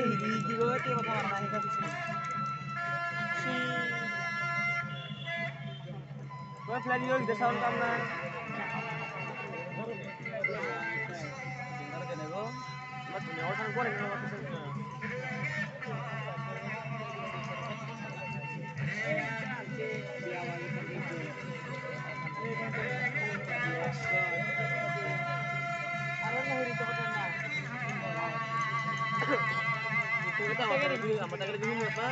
higi banget ya mata warna hebat di sini. Si Gua pelani lo kita sound karena Bentar kan ego. Mas punya orang gua yang waktu itu. Aron na huri to ko na. Itu kita mau pergi sama tadi dulu apa?